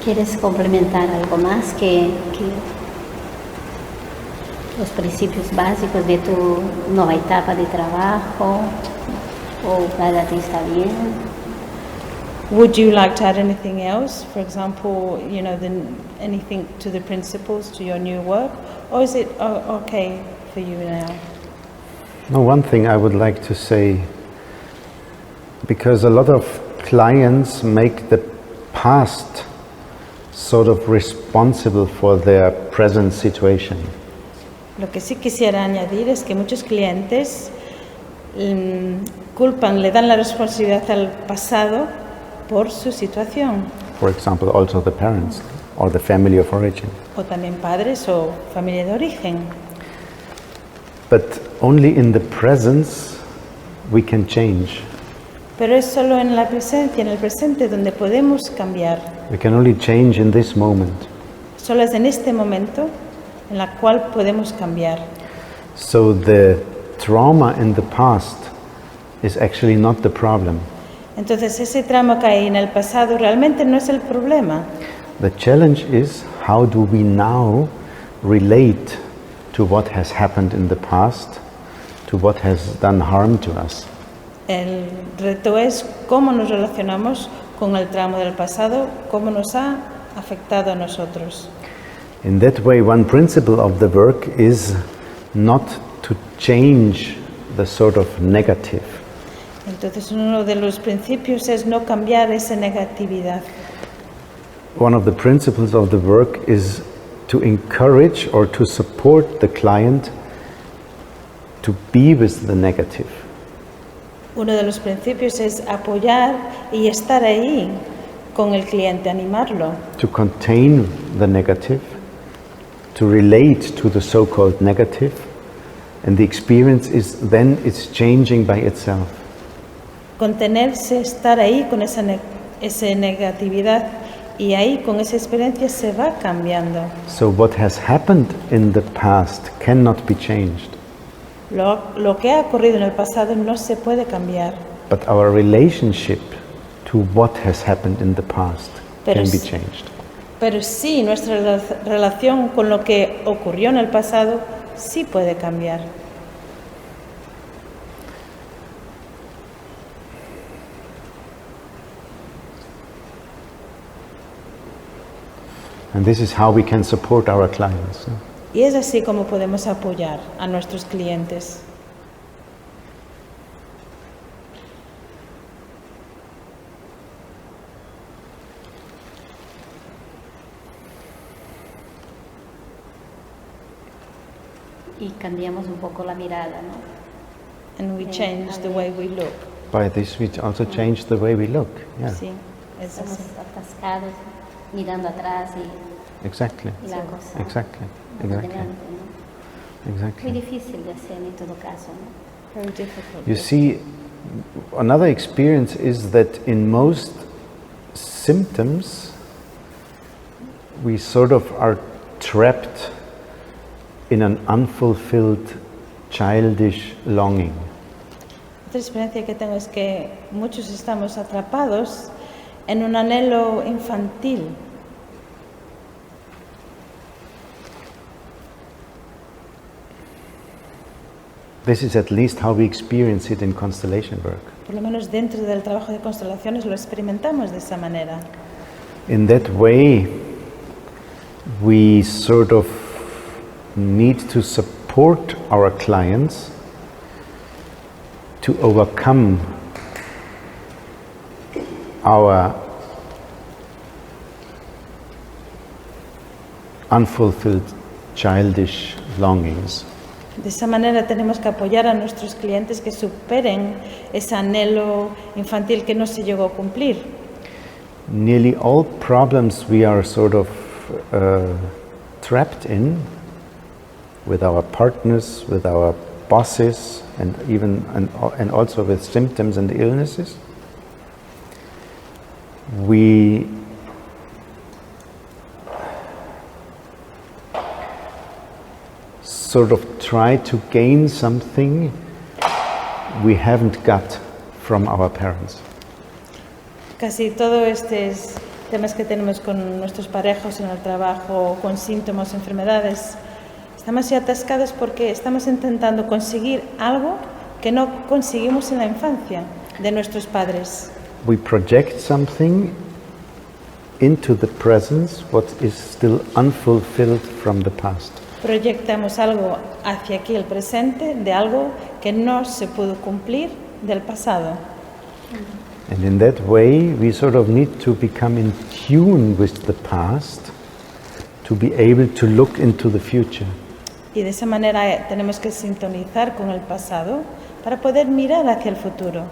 ¿Quieres complementar algo más que los principios básicos de tu nueva etapa de trabajo? ¿O para ti está bien? Would you like to add anything else? For example, anything to the principles, to your new work? Or is it okay for you now? No, one thing I would like to say, because a lot of clients make the past sort of responsible for their present situation. Lo que sí quisiera añadir es que muchos clientes le dan la responsabilidad al pasado por su situación. For example, also the parents or the family of origin. O también padres o familia de origen. But only in the presence we can change. Pero es solo en la presencia, en el presente, donde podemos cambiar. We can only change in this moment. Solo es en este momento en la cual podemos cambiar. So the trauma in the past is actually not the problem. Entonces ese trauma que hay en el pasado realmente no es el problema. The challenge is, how do we now relate to what has happened in the past, to what has done harm to us? El reto es cómo nos relacionamos con el trauma del pasado, cómo nos ha afectado a nosotros. In that way, one principle of the work is not to change the sort of negative. Entonces uno de los principios es no cambiar esa negatividad. One of the principles of the work is to encourage or to support the client to be with the negative. Uno de los principios es apoyar y estar ahí con el cliente, animarlo. To contain the negative, to relate to the so-called negative, and the experience is then it's changing by itself. Contenerse, estar ahí con esa negatividad y ahí con esa experiencia se va cambiando. So what has happened in the past cannot be changed. Lo que ha ocurrido en el pasado no se puede cambiar. But our relationship to what has happened in the past can be changed. Pero sí, nuestra relación con lo que ocurrió en el pasado sí puede cambiar. And this is how we can support our clients. Y es así como podemos apoyar a nuestros clientes. Y cambiamos un poco la mirada, ¿no? And we change the way we look. By this we also change the way we look. Yeah. Sí, es Estamos así. atascados, mirando atrás y Exactly. la cosa. Exactly. más Exactly. adelante, ¿no? Muy Exactly. difícil de hacer en todo caso, ¿no? Very difficult. You see, another experience is that in most symptoms we sort of are trapped in an unfulfilled childish longing. Otra experiencia que tengo es que muchos estamos atrapados en un anhelo infantil. This is at least how we experience it in constellation work. Por lo menos dentro del trabajo de constelaciones lo experimentamos de esa manera. In that way, we sort of need to support our clients to overcome our unfulfilled childish longings. De esa manera tenemos que apoyar a nuestros clientes que superen ese anhelo infantil que no se llegó a cumplir. Nearly all problems we are sort of trapped in, with our partners, with our bosses, and even and also with symptoms and illnesses, we sort of try to gain something we haven't got from our parents. Casi todos estos temas que tenemos con nuestros parejos en el trabajo, con síntomas, enfermedades, estamos así atascados porque estamos intentando conseguir algo que no conseguimos en la infancia de nuestros padres. We project something into the present, what is still unfulfilled from the past. Proyectamos algo hacia aquí, el presente, de algo que no se pudo cumplir del pasado. And in that way, we sort of need to become in tune with the past to be able to look into the future. Y de esa manera tenemos que sintonizar con el pasado para poder mirar hacia el futuro.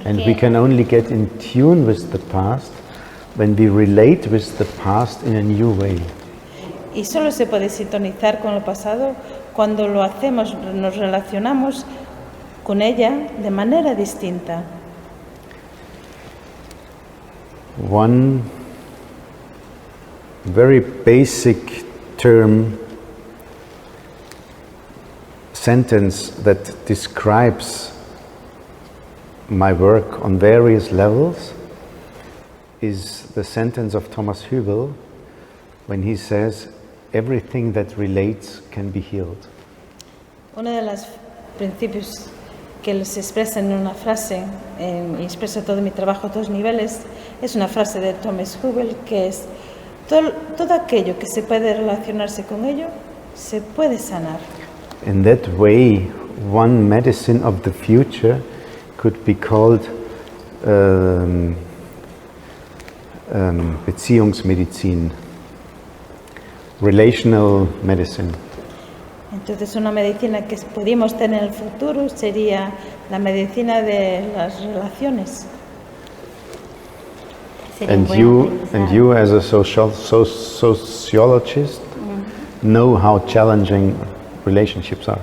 And we can only get in tune with the past when we relate with the past in a new way. Y solo se puede sintonizar con el pasado cuando lo hacemos, nos relacionamos con ella de manera distinta. One very basic term, sentence that describes my work on various levels is the sentence of Thomas Hübel when he says, everything that relates can be healed. Uno de los principios que se expresa en una frase, y expresa todo mi trabajo a todos niveles, es una frase de Thomas Hübel que es, todo aquello que se puede relacionarse con ello, se puede sanar. In that way, one medicine of the future could be called Beziehungsmedizin, relational medicine. Entonces una medicina que podríamos tener en el futuro sería la medicina de las relaciones. And you as a sociologist know how challenging relationships are.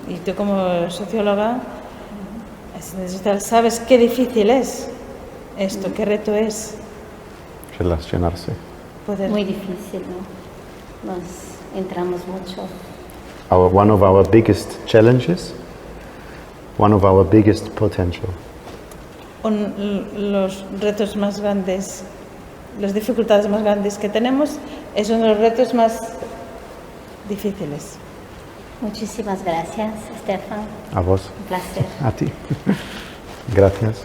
Y tú como socióloga sabes qué difícil es esto, qué reto es. Relacionarse. Muy difícil, ¿no? Nos entramos mucho. One of our biggest challenges, one of our biggest potential. Los retos más grandes, las dificultades más grandes que tenemos es uno de los retos más difíciles. Muchísimas gracias, Stephan. A vos. Un placer. A ti. Gracias.